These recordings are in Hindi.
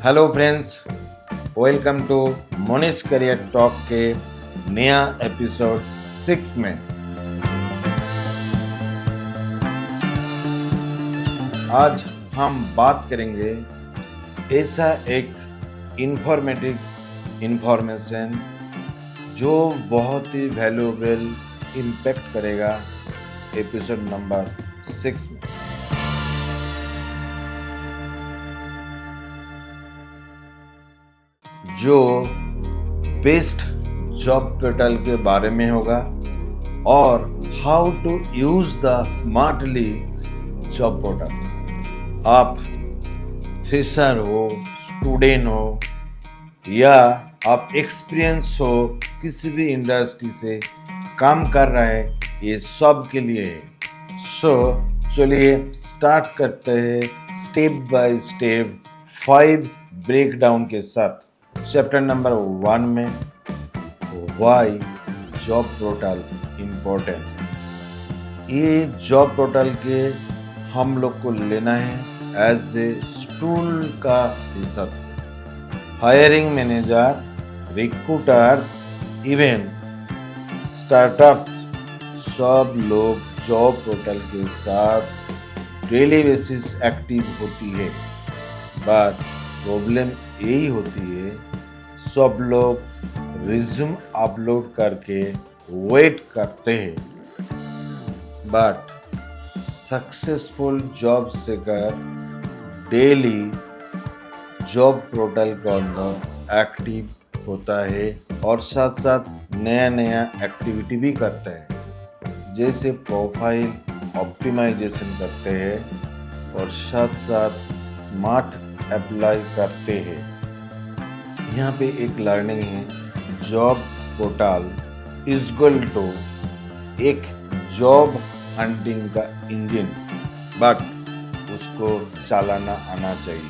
Hello friends, welcome to Monish career talk के नया एपिसोड 6 में। आज हम बात करेंगे ऐसा एक इंफॉर्मेशन जो बहुत ही वैल्यूएबल इम्पैक्ट करेगा एपिसोड नंबर 6 में। जो बेस्ट जॉब पोर्टल के बारे में होगा और how to use the smartly job portal. आप फ्रेशर हो, स्टूडेंट हो या आप एक्सपीरियंस हो, किसी भी इंडस्ट्री से काम कर रहा है, ये सब के लिए है। चलिए स्टार्ट करते हैं स्टेप बाय स्टेप 5 ब्रेकडाउन के साथ। चैप्टर नंबर 1 में वाई जॉब पोर्टल इम्पोर्टेंट। ये जॉब पोर्टल के हम लोग को लेना है एज ए टूल का हिसाब से। Hiring manager, recruiters, even startups सब लोग जॉब पोर्टल के साथ डेली बेसिस एक्टिव होती है। बट प्रॉब्लम यही होती है, सब लोग रिज्यूम अपलोड करके वेट करते हैं, but successful job seeker daily job portal के अंदर एक्टिव होता है और साथ साथ नया नया एक्टिविटी भी करता है, जैसे प्रोफाइल ऑप्टिमाइजेशन करते हैं और साथ साथ स्मार्ट अप्लाई करते हैं। यहाँ पे एक लर्निंग है, job portal is equal to एक जॉब हंटिंग का इंजन, बट उसको चलाना आना चाहिए।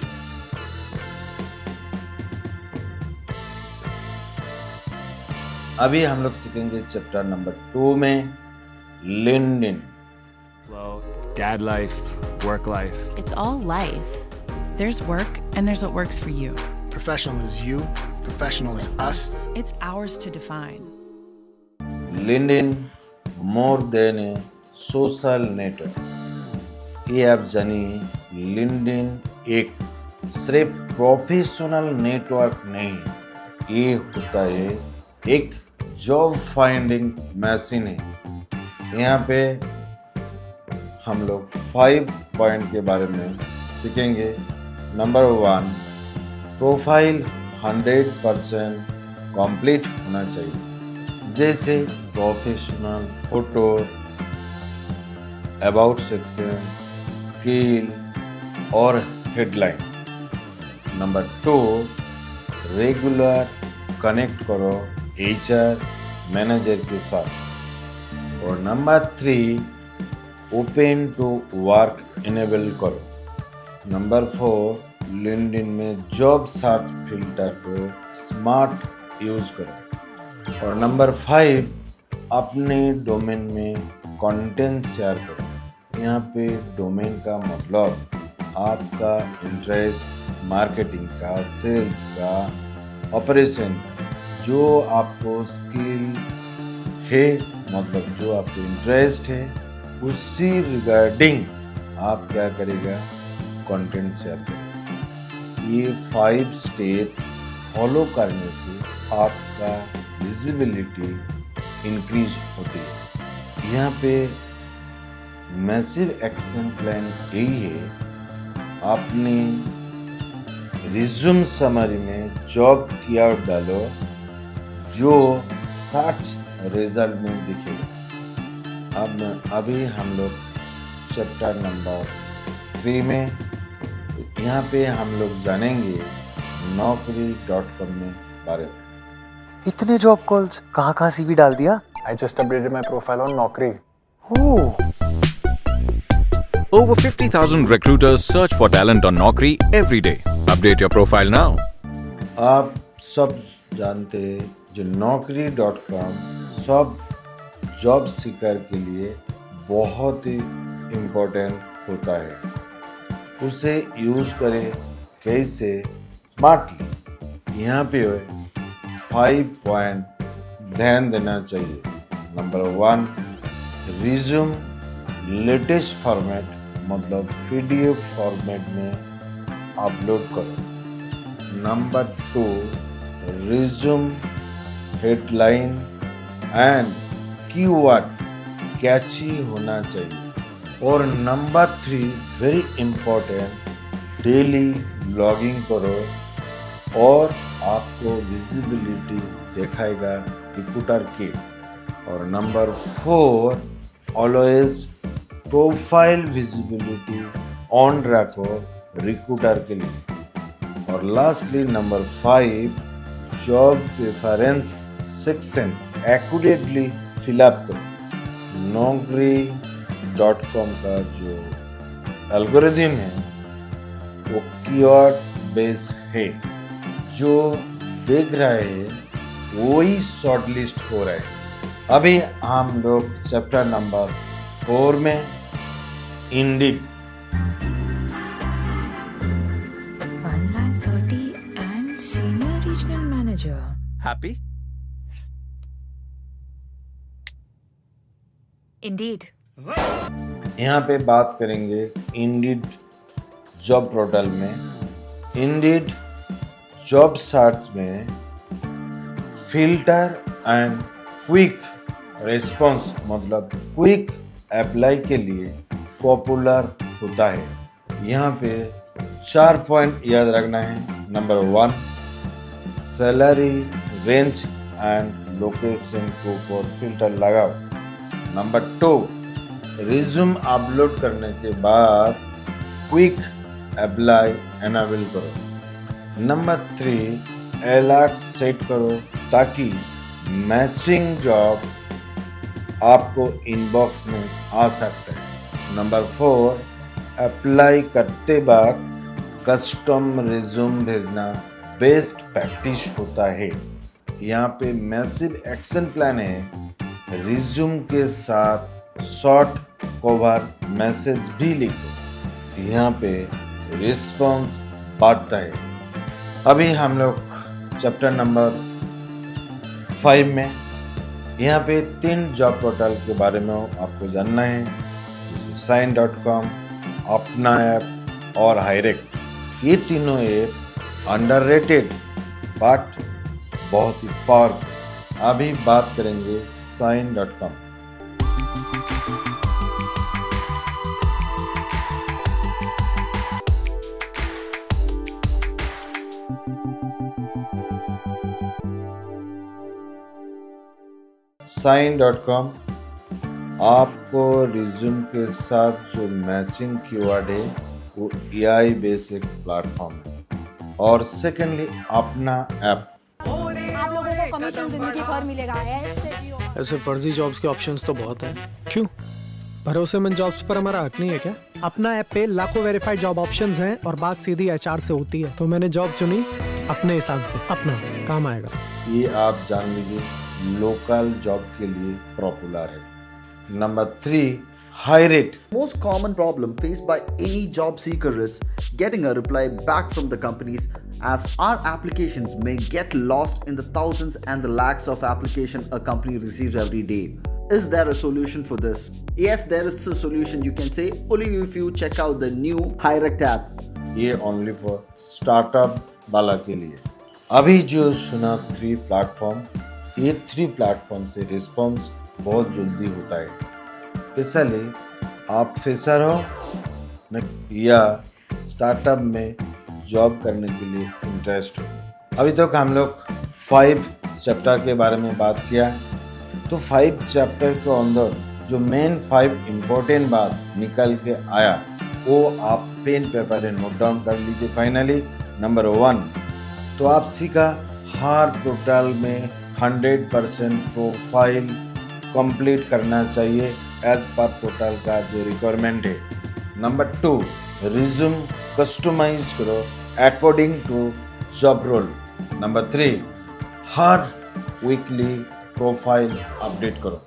अभी हम लोग सीखेंगे चैप्टर नंबर 2 में LinkedIn. Dad life, work life. It's all life. There's work and there's what works for you. Professional is you, professional is us. It's ours to define. LinkedIn more than a social network। ये आप जानिए, LinkedIn एक सिर्फ प्रोफेशनल नेटवर्क नहीं, ये होता है एक जॉब फाइंडिंग मशीन है। यहाँ पे हम लोग 5 पॉइंट के बारे में सीखेंगे। नंबर 1, प्रोफाइल 100% कंप्लीट होना चाहिए, जैसे professional photo, about section, skill और हेडलाइन। नंबर 2, रेगुलर कनेक्ट करो HR मैनेजर के साथ। और number 3, open to work enable करो। नंबर 4, लिंक्डइन में जॉब सर्च फिल्टर को स्मार्ट यूज करो। और नंबर 5, अपने डोमेन में कंटेंट शेयर करो। यहाँ पे डोमेन का मतलब आपका इंटरेस्ट, मार्केटिंग का, सेल्स का, ऑपरेशन का, जो आपको स्किल है, मतलब जो आपको इंटरेस्ट है, उसी रिगार्डिंग आप क्या करेगा, कंटेंट शेयर करें। ये 5 स्टेप फॉलो करने से आपका विजिबिलिटी इंक्रीज होती है। यहाँ पे मैसिव एक्शन प्लान यही है, आपने रिज्यूम समरी में जॉब कीवर्ड डालो जो सर्च रिजल्ट में दिखेगा। अब अभी हम लोग चैप्टर नंबर 3 में, यहाँ पे हम लोग जानेंगे naukri.com में बारे में। इतने जॉब कॉल्स, कहाँ CV डाल दिया? I just updated my profile on Naukri. Oh, Over 50,000 recruiters search for talent on Naukri every day. Update your profile now. आप सब जानते हैं जो naukri.com सब जॉब सीकर के लिए बहुत ही इम्पोर्टेंट होता है। उसे यूज़ करें कैसे, स्मार्टली। यहाँ पे 5 पॉइंट ध्यान देना चाहिए। नंबर 1, रिज्यूम लेटेस्ट फॉर्मेट मतलब PDF फॉर्मेट में अपलोड करो। Number 2, resume headline and keyword catchy होना चाहिए। और number 3, very important, daily logging करो और आपको विजिबिलिटी दिखाएगा रिक्रूटर की। और number 4, always profile visibility on रखो रिक्रूटर के लिए। और lastly number 5, job preference section accurately fill up करो। Naukri.com का जो एल्गोरिथम है वो कीवर्ड बेस्ड है। जो देख रहे हैं वही शॉर्टलिस्ट हो रहा है। अभी हम लोग चैप्टर नंबर 4 में Indeed 1,30,000 and senior regional manager. Happy? Indeed. यहाँ पे बात करेंगे इंडीड जॉब पोर्टल में। इंडीड जॉब सर्च में फिल्टर एंड क्विक रिस्पॉन्स मतलब क्विक अप्लाई के लिए पॉपुलर होता है। यहाँ पे 4 पॉइंट याद रखना है। Number 1, salary range and location को ऊपर फिल्टर लगाओ। नंबर 2, रिज्यूम अपलोड करने के बाद क्विक अप्लाई एनेबल करो। नंबर 3, अलर्ट सेट करो ताकि मैचिंग जॉब आपको इनबॉक्स में आ सकता है। नंबर 4, अप्लाई करते वक्त कस्टम रिज्यूम भेजना बेस्ट प्रैक्टिस होता है। यहाँ पे मैसिव एक्शन प्लान है। रिज्यूम के साथ शॉर्ट कवर मैसेज भी लिखो। यहाँ पे रिस्पॉन्स बढ़ता है। अभी हम लोग चैप्टर नंबर 5 में यहाँ पे 3 जॉब पोर्टल के बारे में आपको जानना है, जैसे Sign.com, अपना ऐप और हायरेक्ट। ये तीनों ऐप अंडररेटेड बट बहुत ही पावरफुल। अभी बात करेंगे Sign.com। Sign.com आपको रिज्यूम के साथ जो मैचिंग कीवर्ड है वो AI बेस्ड एक प्लेटफॉर्म है। और सेकेंडली अपना ऐप। आप लोगों को कमीशन जिंदगी भर मिलेगा। ऐसे फर्जी जॉब्स के ऑप्शंस तो बहुत हैं। क्यों? भरोसेमंद जॉब्स पर हमारा हक नहीं है क्या? अपना ऐप पे लाखों वेरीफाइड जॉब ऑप्शंस हैं और बात सीधी HR से होती है। तो मैंने जॉब चुनी अपने हिसाब से, अपना काम आएगा। ये आप जान लीजिए लोकल जॉब के लिए पॉपुलर है। Number 3, HireIt। Most common problem faced by any job seeker is getting a reply back from the companies, as our applications may get lost in the thousands and the lakhs of applications a company receives every day. Is there a solution for this? Yes, there is a solution. You can say only if you check out the new HireIt app. ये ओनली फॉर स्टार्टअप वाला के लिए। अभी जो सुना 3 प्लेटफॉर्म, ये 3 प्लेटफॉर्म से रिस्पॉन्स बहुत जल्दी होता है। स्पेशली आप फ्रेशर हो न या स्टार्टअप में जॉब करने के लिए इंटरेस्ट हो। अभी तक हम लोग 5 चैप्टर के बारे में बात किया। तो 5 चैप्टर के अंदर जो मेन 5 इम्पोर्टेंट बात निकल के आया वो आप पेन पेपर में नोट डाउन कर लीजिए। फाइनली नंबर 1, तो आप सीखा हर पोर्टल में 100% प्रोफाइल कंप्लीट करना चाहिए एज पर पोर्टल का जो रिक्वायरमेंट है। नंबर 2, रिज्यूम कस्टमाइज करो according to job role. Number 3, हर वीकली प्रोफाइल अपडेट करो।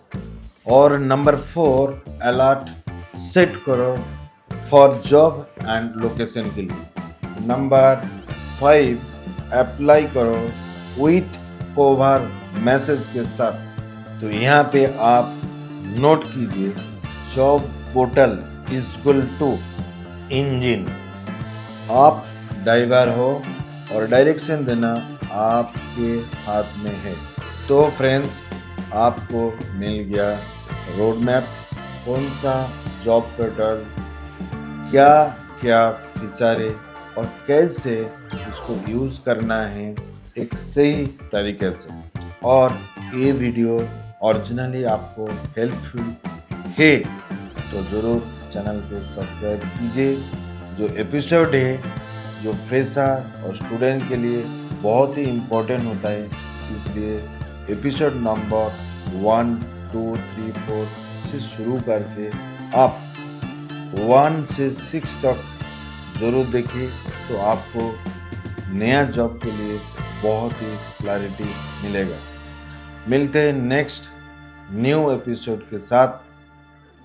और नंबर 4, अलर्ट सेट करो फॉर जॉब एंड लोकेशन के लिए। नंबर 5, अप्लाई करो विथ कवर मैसेज के साथ। तो यहाँ पे आप नोट कीजिए, job portal is equal to engine. आप ड्राइवर हो और डायरेक्शन देना आपके हाथ में है। तो फ्रेंड्स, आपको मिल गया रोड मैप, कौन सा जॉब पोर्टल, क्या क्या फीचर है और कैसे उसको यूज़ करना है एक सही तरीके से। और ये वीडियो ओरिजिनली आपको हेल्पफुल है तो ज़रूर चैनल पे सब्सक्राइब कीजिए। जो एपिसोड है जो फ्रेशर और स्टूडेंट के लिए बहुत ही इम्पोर्टेंट होता है, इसलिए एपिसोड नंबर 1, 2, 3, 4 से शुरू करके आप 1 से 6 तक ज़रूर देखिए, तो आपको नया जॉब के लिए बहुत ही क्लैरिटी मिलेगा। मिलते हैं नेक्स्ट न्यू एपिसोड के साथ।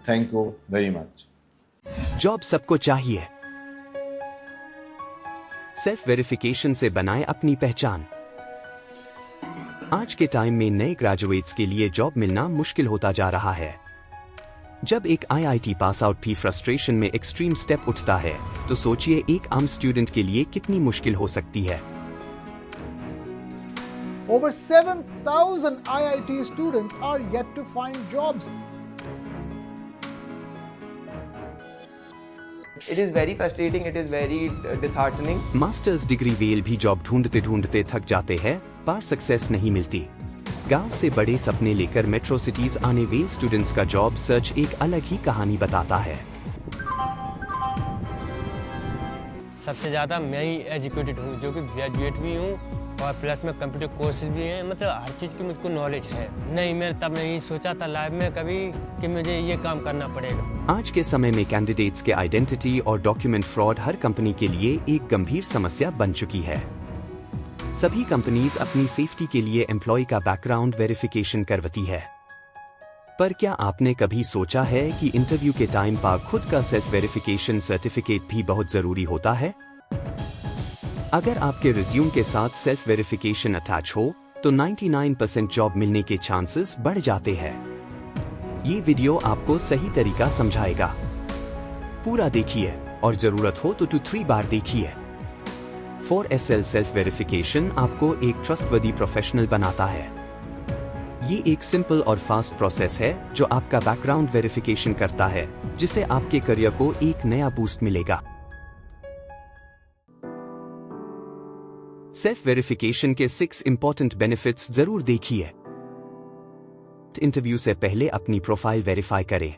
Thank you very much. Job सबको चाहिए। सेल्फ वेरिफिकेशन से बनाए अपनी पहचान। आज के टाइम में नए ग्रेजुएट्स के लिए जॉब मिलना मुश्किल होता जा रहा है। जब एक IIT पास आउट भी फ्रस्ट्रेशन में एक्सट्रीम स्टेप उठता है, तो सोचिए एक आम स्टूडेंट के लिए कितनी मुश्किल हो सकती है। Over 7,000 IIT students are yet to find jobs. It is very frustrating, it is very disheartening. Masters degree well भी जॉब ढूंढते ढूंढते थक जाते हैं, पर सक्सेस नहीं मिलती। गांव से बड़े सपने लेकर मेट्रो सिटीज आने वेल स्टूडेंट्स का जॉब सर्च एक अलग ही कहानी बताता है। सबसे ज़्यादा मैं ही एजुकेटेड हूँ, जो कि ग्रेजुएट भी हूँ और प्लस में कंप्यूटर कोर्सेज भी हैं, मतलब हर चीज़ की मुझको नॉलेज है। नहीं, मैंने तब नहीं सोचा था लाइफ में कभी कि मुझे ये काम करना पड़ेगा। आज के समय में कैंडिडेट्स के आइडेंटिटी और डॉक्यूमेंट फ्रॉड हर कंपनी के लिए एक गंभीर समस्या बन चुकी है। सभी कंपनीज अपनी सेफ्टी के लिए एम्प्लॉय का बैकग्राउंड वेरिफिकेशन करवाती है। पर क्या आपने कभी सोचा है कि इंटरव्यू के टाइम पर खुद का सेल्फ वेरिफिकेशन सर्टिफिकेट भी बहुत जरूरी होता है? अगर आपके रिज्यूम के साथ सेल्फ वेरिफिकेशन अटैच हो तो 99% जॉब मिलने के चांसेस बढ़ जाते हैं। ये वीडियो आपको सही तरीका समझाएगा। पूरा देखिए और जरूरत हो तो 2-3 बार देखिए। 4SL सेल्फ वेरिफिकेशन आपको एक ट्रस्टवर्दी प्रोफेशनल बनाता है। ये एक सिंपल और फास्ट प्रोसेस है जो आपका बैकग्राउंड वेरिफिकेशन करता है, जिससे आपके करियर को एक नया बूस्ट मिलेगा। सेल्फ वेरिफिकेशन के 6 इंपॉर्टेंट बेनिफिट्स जरूर देखिए। इंटरव्यू से पहले अपनी प्रोफाइल वेरीफाई करें।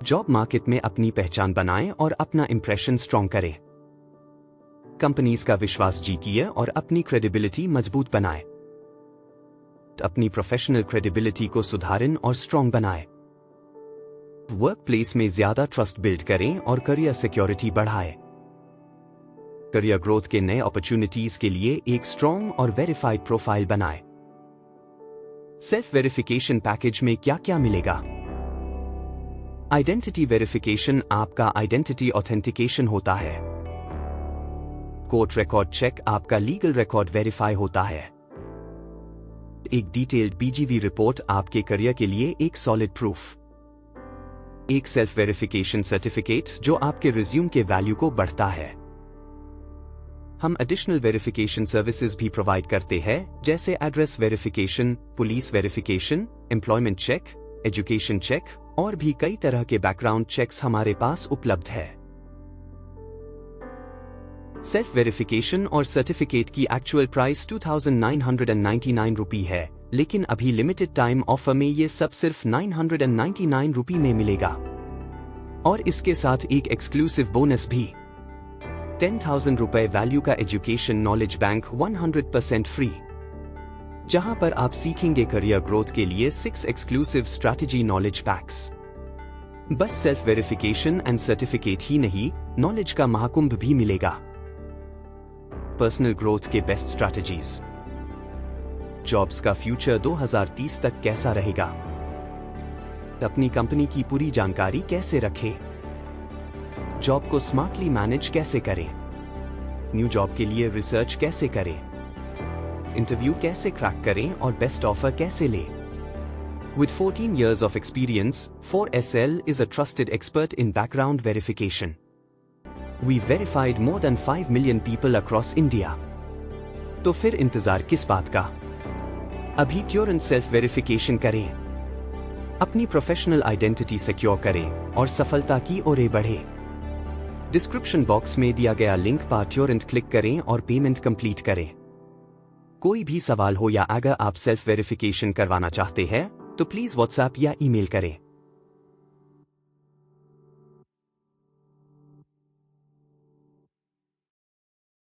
जॉब मार्केट में अपनी पहचान बनाएं और अपना इंप्रेशन स्ट्रॉन्ग करें। कंपनीज का विश्वास जीतिए और अपनी क्रेडिबिलिटी मजबूत बनाएं। अपनी प्रोफेशनल क्रेडिबिलिटी को सुधारें और स्ट्रॉन्ग बनाएं। वर्क प्लेस में ज्यादा ट्रस्ट बिल्ड करें और करियर सिक्योरिटी बढ़ाएं। करियर ग्रोथ के नए अपॉर्चुनिटीज के लिए एक स्ट्रॉन्ग और वेरीफाइड प्रोफाइल बनाएं। सेल्फ वेरिफिकेशन पैकेज में क्या क्या मिलेगा? आइडेंटिटी वेरिफिकेशन आपका आइडेंटिटी ऑथेंटिकेशन होता है। कोर्ट रिकॉर्ड चेक आपका लीगल रिकॉर्ड वेरीफाई होता है। एक डिटेल्ड BGV रिपोर्ट आपके करियर के लिए एक सॉलिड प्रूफ। एक सेल्फ वेरिफिकेशन सर्टिफिकेट जो आपके रिज्यूम के वैल्यू को बढ़ता है। हम एडिशनल वेरिफिकेशन सर्विसेज भी प्रोवाइड करते हैं, जैसे address verification, police verification, employment check, education check और भी कई तरह के बैकग्राउंड चेक्स हमारे पास उपलब्ध है। सेल्फ वेरिफिकेशन और सर्टिफिकेट की एक्चुअल प्राइस 2,999 रुपये है, लेकिन अभी लिमिटेड टाइम ऑफर में ये सब सिर्फ 999 रुपये में मिलेगा। और इसके साथ एक एक्सक्लूसिव बोनस भी, 10,000 रुपए वैल्यू का एजुकेशन नॉलेज बैंक 100% फ्री, जहां पर आप सीखेंगे करियर ग्रोथ के लिए 6 एक्सक्लूसिव स्ट्रैटेजी नॉलेज पैक्स। बस सेल्फ वेरिफिकेशन एंड सर्टिफिकेट ही नहीं, नॉलेज का महाकुंभ भी मिलेगा। पर्सनल ग्रोथ के बेस्ट स्ट्रैटेजीज, जॉब्स का फ्यूचर 2030 तक कैसा रहेगा, अपनी कंपनी की पूरी जानकारी कैसे रखें, जॉब को स्मार्टली मैनेज कैसे करें, न्यू जॉब के लिए रिसर्च कैसे करें, इंटरव्यू कैसे क्रैक करें और बेस्ट ऑफर कैसे लें। With 14 years of experience, 4SL is a trusted expert in background verification. We verified more than 5 million people across India. तो फिर इंतजार किस बात का? अभी क्योरेंट सेल्फ वेरिफिकेशन करें, अपनी प्रोफेशनल आइडेंटिटी सिक्योर करें और सफलता की ओर बढ़े। डिस्क्रिप्शन बॉक्स में दिया गया लिंक पर ट्योरेंट क्लिक करें और पेमेंट कंप्लीट करें। कोई भी सवाल हो या अगर आप सेल्फ वेरिफिकेशन करवाना चाहते हैं तो प्लीज व्हाट्सएप या ईमेल करें।